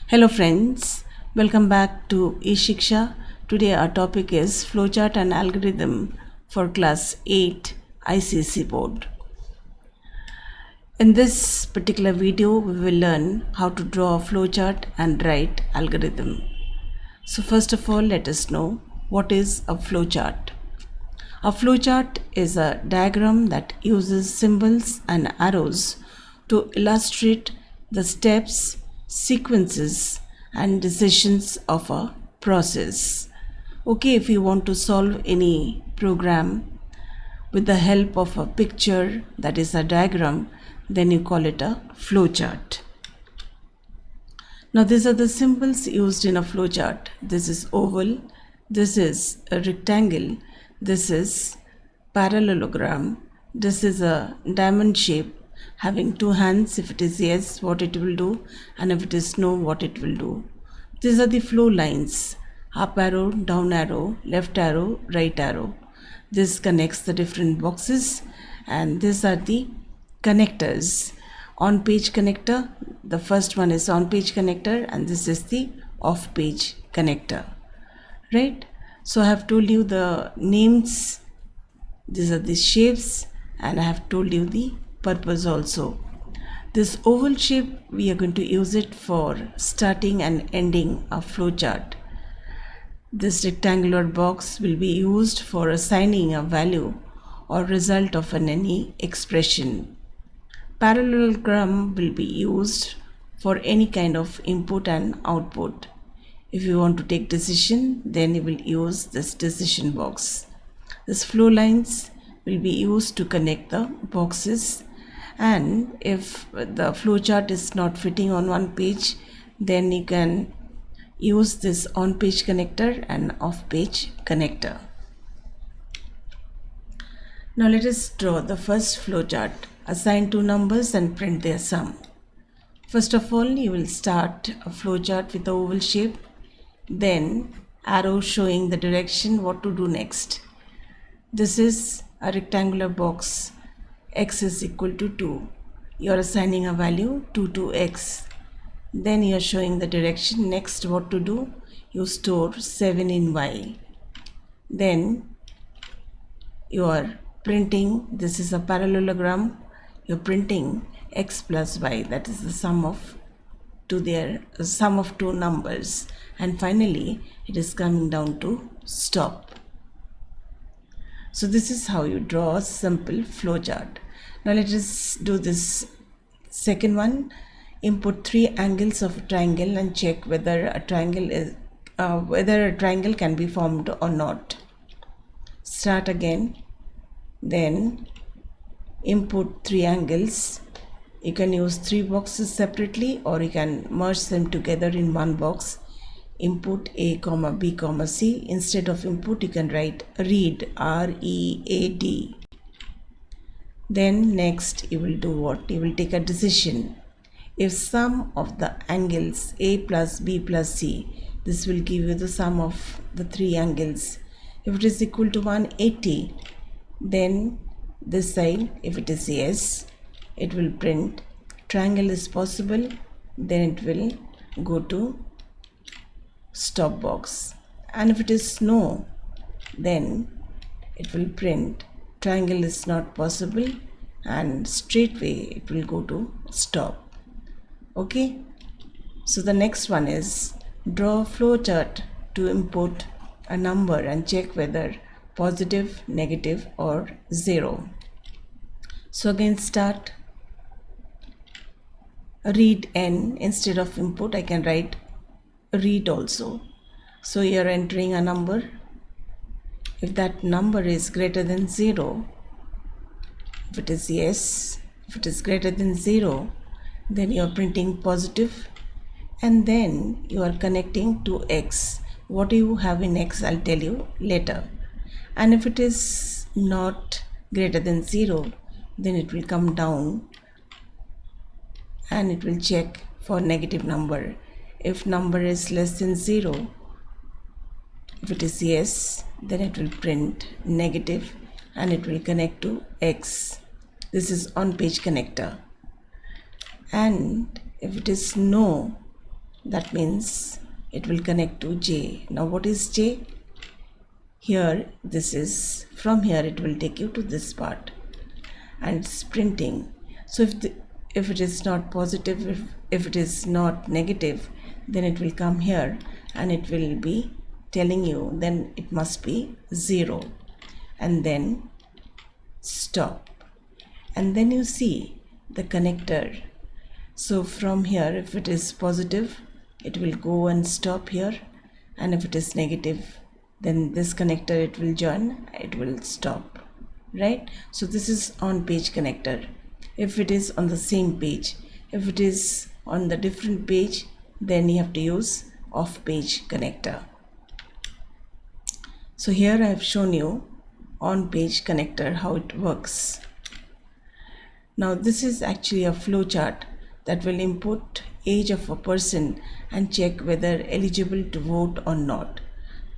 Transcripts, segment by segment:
Hello friends, welcome back to E-SHIKSHA. Today our topic is Flowchart and Algorithm for Class 8 ICC Board. In this particular video, we will learn how to draw a flowchart and write algorithm. So first of all, let us know what is a flowchart. A flowchart is a diagram that uses symbols and arrows to illustrate the steps, sequences, and decisions of a process. Okay, if you want to solve any program with the help of a picture, that is a diagram, then you call it a flowchart. Now these are the symbols used in a flowchart. This is oval, this is a rectangle, this is parallelogram, this is a diamond shape having two hands. If it is yes, what it will do, and if it is no, what it will do. These are the flow lines: up arrow, down arrow, left arrow, right arrow. This connects the different boxes, and these are the connectors. On page connector, the first one is on page connector, and this is the off page connector, right? So I have told you the names, these are the shapes, and I have told you the purpose also. This oval shape, we are going to use it for starting and ending a flowchart. This rectangular box will be used for assigning a value or result of any expression. Parallelogram will be used for any kind of input and output. If you want to take decision, then you will use this decision box. This flow lines will be used to connect the boxes, and if the flowchart is not fitting on one page, then you can use this on page connector and off page connector. Now let us draw the first flowchart. Assign two numbers and print their sum. First of all, you will start a flowchart with the oval shape, then arrow showing the direction what to do next. This is a rectangular box. X is equal to 2. You are assigning a value 2 to x. Then you are showing the direction. Next, what to do? You store 7 in y. Then you are printing. This is a parallelogram. You are printing x plus y. That is the sum of two numbers. And finally, it is coming down to stop. So this is how you draw a simple flowchart. Now let us do this second one. Input three angles of a triangle and check whether a triangle can be formed or not. Start again. Then input three angles. You can use three boxes separately, or you can merge them together in one box. Input A, B, C. Instead of input, you can write read, R-E-A-D. Then next you will do what? You will take a decision. If sum of the angles A plus B plus C, this will give you the sum of the three angles. If it is equal to 180, then this side, if it is yes, it will print triangle is possible, then it will go to stop box. And if it is no, then it will print triangle is not possible, and straightway it will go to stop. Okay, so the next one is draw a flowchart to input a number and check whether positive, negative, or 0. So again, start. Read n. Instead of input, I can write read also. So you are entering a number. If that number is greater than 0, if it is yes, if it is greater than 0, then you are printing positive, and then you are connecting to x. What do you have in x? I'll tell you later. And if it is not greater than 0, then it will come down and it will check for negative number. If number is less than 0, if it is yes, then it will print negative and it will connect to X. This is on page connector. And if it is no, That means it will connect to J. Now what is J? Here, this is, from here it will take you to this part and it's printing. So if it is not positive, if it is not negative, then it will come here and it will be telling you then it must be 0 and then stop. And then you see the connector. So from here, if it is positive, it will go and stop here, and if it is negative, then this connector it will join, it will stop, right? So this is on page connector. If it is on the same page, if it is on the different page, then you have to use off page connector. So here I have shown you on page connector how it works. Now this is actually a flowchart that will input age of a person and check whether eligible to vote or not.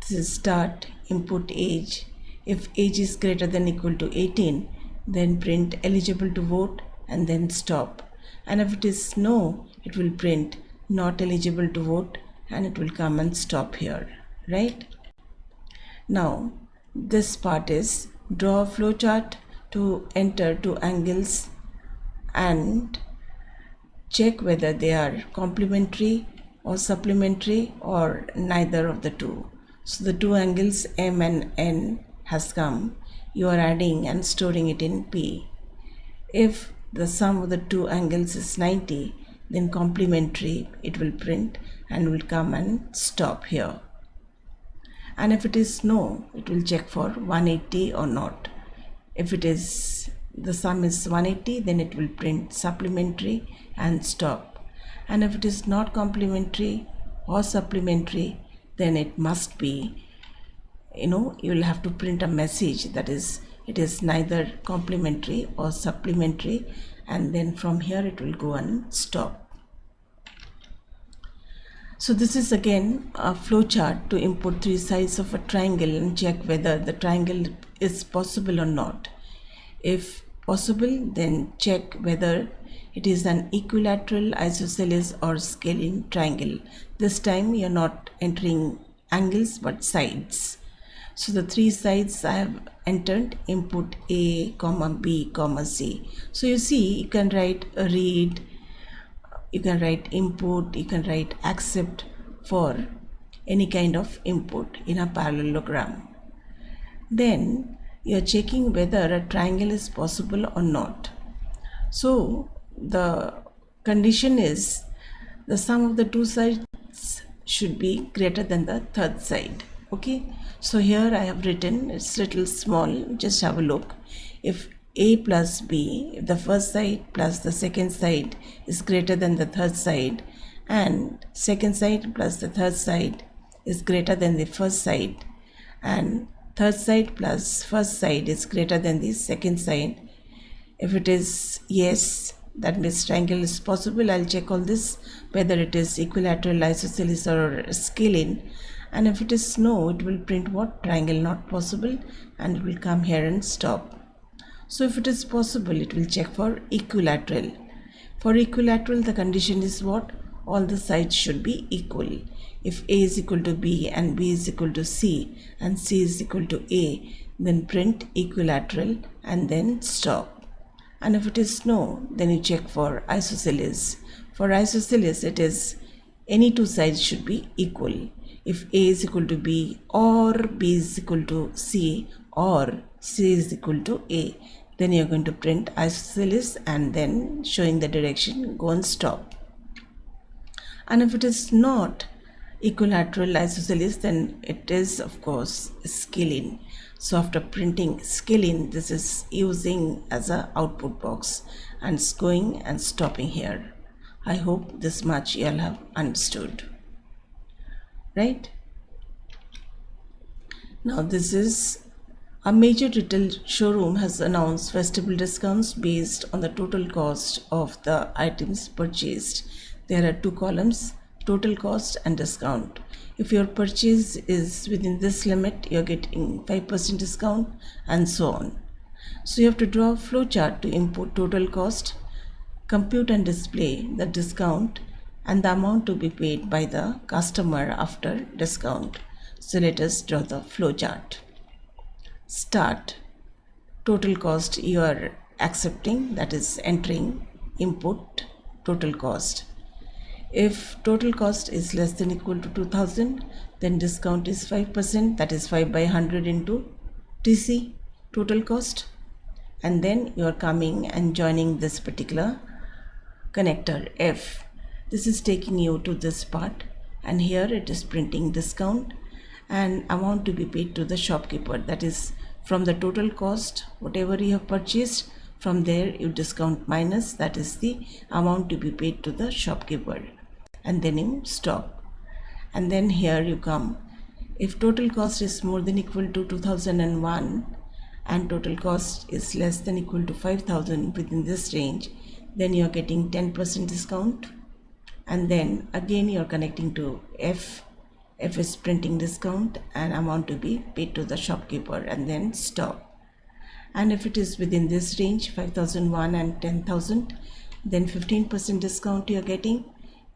This is start, input age. If age is greater than equal to 18, then print eligible to vote and then stop. And if it is no, it will print not eligible to vote and it will come and stop here, right? Now this part is draw a flowchart to enter two angles and check whether they are complementary or supplementary or neither of the two. So the two angles M and N has come. You are adding and storing it in P. If the sum of the two angles is 90, then complementary it will print and will come and stop here. And if it is no, it will check for 180 or not. If it is the sum is 180, then it will print supplementary and stop. And if it is not complementary or supplementary, then it must be, you will have to print a message that is it is neither complementary or supplementary, and then from here it will go and stop. So this is again a flowchart to input three sides of a triangle and check whether the triangle is possible or not. If possible, then check whether it is an equilateral, isosceles or scalene triangle. This time you are not entering angles but sides. So the three sides I have entered, input A, B, C. So you see, you can write read, you can write input, you can write accept for any kind of input in a parallelogram. Then you are checking whether a triangle is possible or not. So the condition is the sum of the two sides should be greater than the third side. Okay, so here I have written, it's little small, just have a look. If A plus B, if the first side plus the second side is greater than the third side, and second side plus the third side is greater than the first side, and third side plus first side is greater than the second side. If it is yes, that means triangle is possible. I'll check all this whether it is equilateral, isosceles or scalene. And if it is no, it will print what? Triangle not possible, and it will come here and stop. So if it is possible, it will check for equilateral. For equilateral, the condition is what? All the sides should be equal. If A is equal to B and B is equal to C and C is equal to A, then print equilateral and then stop. And if it is no, then you check for isosceles. For isosceles, it is any two sides should be equal. If A is equal to B or B is equal to C or C is equal to A, then you are going to print isosceles and then showing the direction, go and stop. And if it is not equilateral isosceles, then it is of course scalene. So after printing scalene, this is using as a output box and it's going and stopping here. I hope this much you all have understood, right? Now this is a major retail showroom has announced festival discounts based on the total cost of the items purchased. There are two columns, total cost and discount. If your purchase is within this limit, you're getting 5% discount and so on. So you have to draw a flowchart to input total cost, compute and display the discount, and the amount to be paid by the customer after discount. So let us draw the flowchart. Start. Total cost you are accepting, that is entering input total cost. If total cost is less than equal to 2000, then discount is 5%, that is 5 by 100 into TC total cost. And then you are coming and joining this particular connector F. This is taking you to this part, and here it is printing discount and amount to be paid to the shopkeeper, that is from the total cost whatever you have purchased, from there you discount minus, that is the amount to be paid to the shopkeeper, and then you stop. And then here you come. If total cost is more than equal to 2001 and total cost is less than equal to 5000 within this range, then you are getting 10% discount. And then again you are connecting to F. F is printing discount and amount to be paid to the shopkeeper, and then stop. And if it is within this range 5001 and 10,000, then 15% discount you are getting.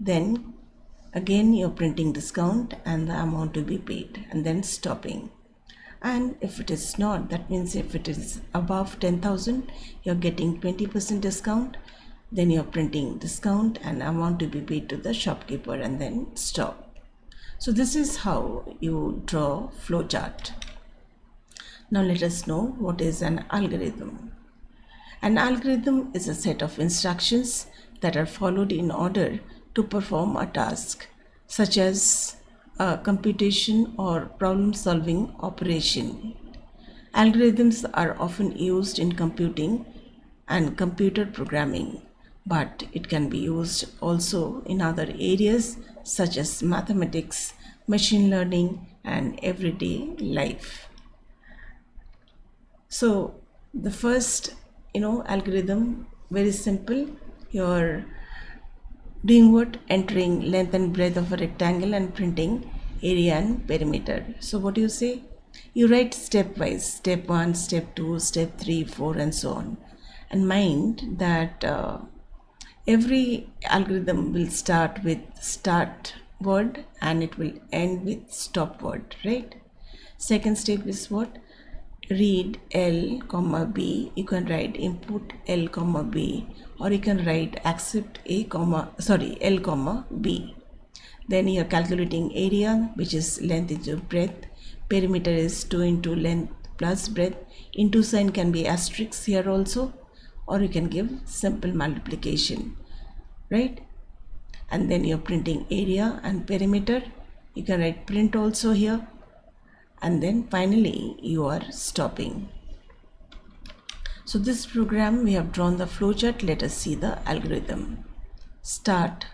Then again you are printing discount and the amount to be paid, and then stopping. And if it is not, that means if it is above 10,000, you are getting 20% discount. Then you are printing discount and amount to be paid to the shopkeeper, and then stop. So this is how you draw flowchart. Now let us know what is an algorithm. An algorithm is a set of instructions that are followed in order to perform a task, such as a computation or problem-solving operation. Algorithms are often used in computing and computer programming, but it can be used also in other areas such as mathematics, machine learning, and everyday life. So the first algorithm, very simple. You're doing what? Entering length and breadth of a rectangle and printing area and perimeter. So what do you say? You write stepwise, step 1, step 2, step 3, 4, and so on. And mind that every algorithm will start with start word and it will end with stop word, right? Second step is what? Read L comma B. You can write input L comma B, or you can write accept L comma B. Then you are calculating area, which is length into breadth. Perimeter is 2 into length plus breadth. Into sign can be asterisk here also, or you can give simple multiplication, right? And then you're printing area and perimeter. You can write print also here, and then finally you are stopping. So this program we have drawn the flowchart. Let us see the algorithm. Start.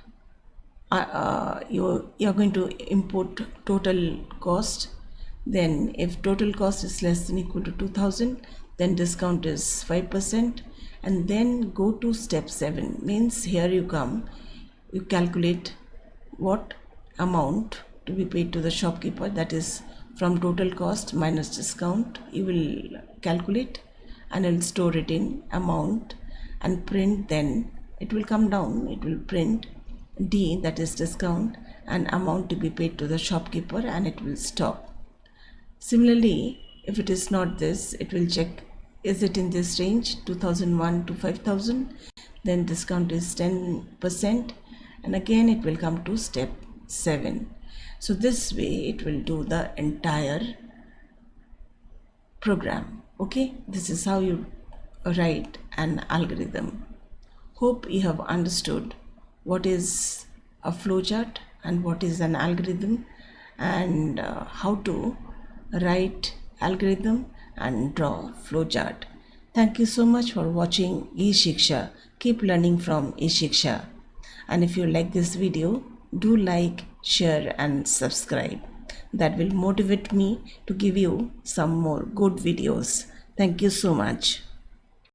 You're going to input total cost. Then if total cost is less than equal to 2000, then discount is 5%. And then go to step 7, means here you come, you calculate what amount to be paid to the shopkeeper, that is from total cost minus discount. You will calculate and will store it in amount and print. Then it will come down, it will print D, that is discount, and amount to be paid to the shopkeeper, and it will stop. Similarly, if it is not this, it will check, is it in this range 2001 to 5000, then discount is 10%, and again it will come to step 7. So this way it will do the entire program. Okay, this is how you write an algorithm. Hope you have understood what is a flowchart and what is an algorithm, and how to write algorithm and draw flowchart. Thank you so much for watching E-SHIKSHA. Keep learning from E-SHIKSHA. And if you like this video, do like, share and subscribe. That will motivate me to give you some more good videos. Thank you so much.